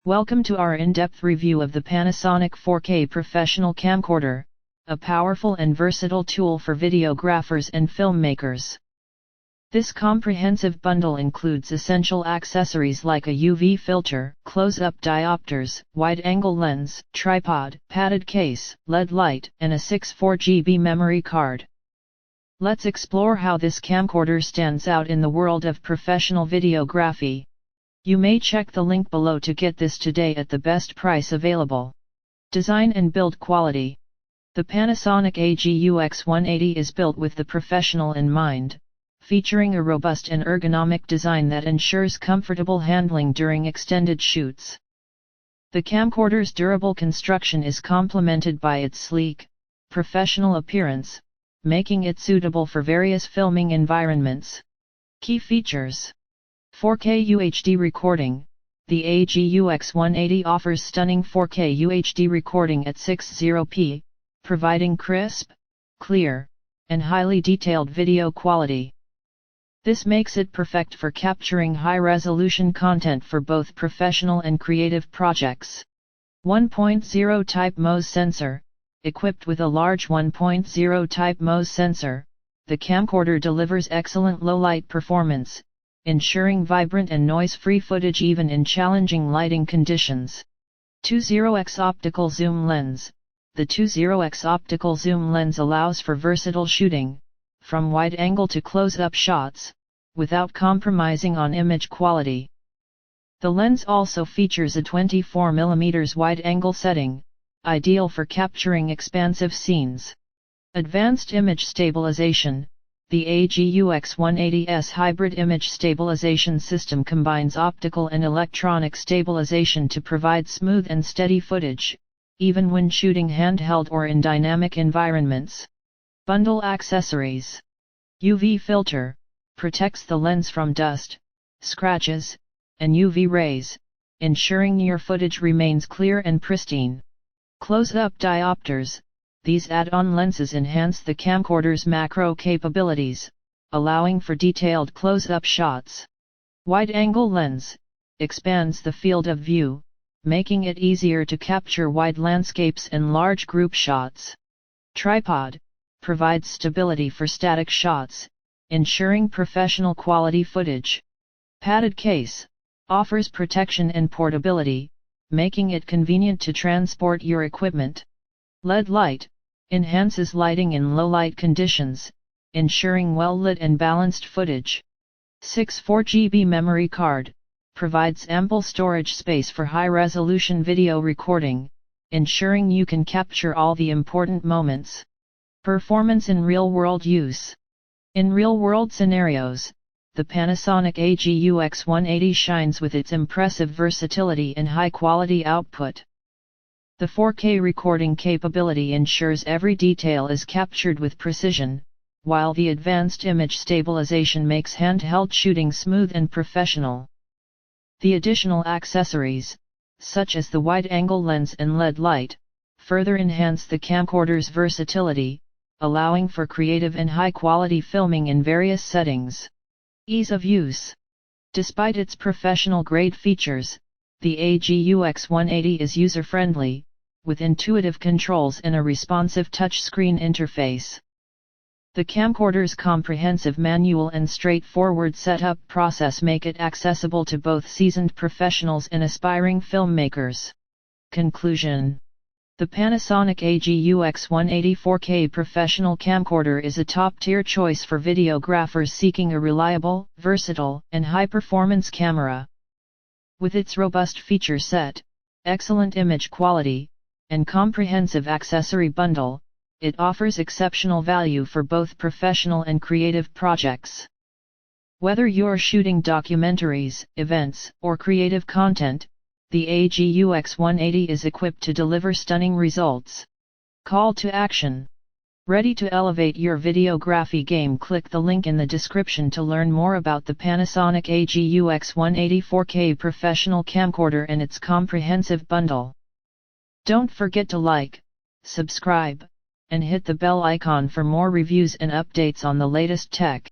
Welcome to our in-depth review of the Panasonic 4K Professional Camcorder, a powerful and versatile tool for videographers and filmmakers. This comprehensive bundle includes essential accessories like a UV filter, close-up diopters, wide-angle lens, tripod, padded case, LED light, and a 64GB memory card. Let's explore how this camcorder stands out in the world of professional videography. You may check the link below to get this today at the best price available. Design and build quality. The Panasonic AG-UX180 is built with the professional in mind, featuring a robust and ergonomic design that ensures comfortable handling during extended shoots. The camcorder's durable construction is complemented by its sleek, professional appearance, making it suitable for various filming environments. Key features: 4K UHD recording. The AG-UX180 offers stunning 4K UHD recording at 60p, providing crisp, clear, and highly detailed video quality. This makes it perfect for capturing high-resolution content for both professional and creative projects. 1.0 Type MOS sensor. Equipped with a large 1.0 Type MOS sensor, the camcorder delivers excellent low-light performance, ensuring vibrant and noise-free footage even in challenging lighting conditions. 20x optical zoom lens. The 20x optical zoom lens allows for versatile shooting, from wide-angle to close-up shots, without compromising on image quality. The lens also features a 24mm wide-angle setting, ideal for capturing expansive scenes. Advanced image stabilization. The AG-UX180's hybrid image stabilization system combines optical and electronic stabilization to provide smooth and steady footage, even when shooting handheld or in dynamic environments. Bundle accessories. UV filter protects the lens from dust, scratches, and UV rays, ensuring your footage remains clear and pristine. Close-up diopters. These add-on lenses enhance the camcorder's macro capabilities, allowing for detailed close-up shots. Wide-angle lens expands the field of view, making it easier to capture wide landscapes and large group shots. Tripod provides stability for static shots, ensuring professional quality footage. Padded case offers protection and portability, making it convenient to transport your equipment. LED light enhances lighting in low-light conditions, ensuring well-lit and balanced footage. 64GB memory card provides ample storage space for high-resolution video recording, ensuring you can capture all the important moments. Performance in real-world use. In real-world scenarios, the Panasonic AG-UX180 shines with its impressive versatility and high-quality output. The 4K recording capability ensures every detail is captured with precision, while the advanced image stabilization makes handheld shooting smooth and professional. The additional accessories, such as the wide-angle lens and LED light, further enhance the camcorder's versatility, allowing for creative and high-quality filming in various settings. Ease of use. Despite its professional-grade features, the AG-UX180 is user-friendly, with intuitive controls and a responsive touchscreen interface. The camcorder's comprehensive manual and straightforward setup process make it accessible to both seasoned professionals and aspiring filmmakers. Conclusion. The Panasonic AG-UX180 4K Professional Camcorder is a top-tier choice for videographers seeking a reliable, versatile, and high-performance camera. With its robust feature set, excellent image quality, and comprehensive accessory bundle, it offers exceptional value for both professional and creative projects. Whether you're shooting documentaries, events, or creative content, the AG-UX180 is equipped to deliver stunning results. Call to action. Ready to elevate your videography game? Click the link in the description to learn more about the Panasonic AG-UX180 4K Professional Camcorder and its comprehensive bundle. Don't forget to like, subscribe, and hit the bell icon for more reviews and updates on the latest tech.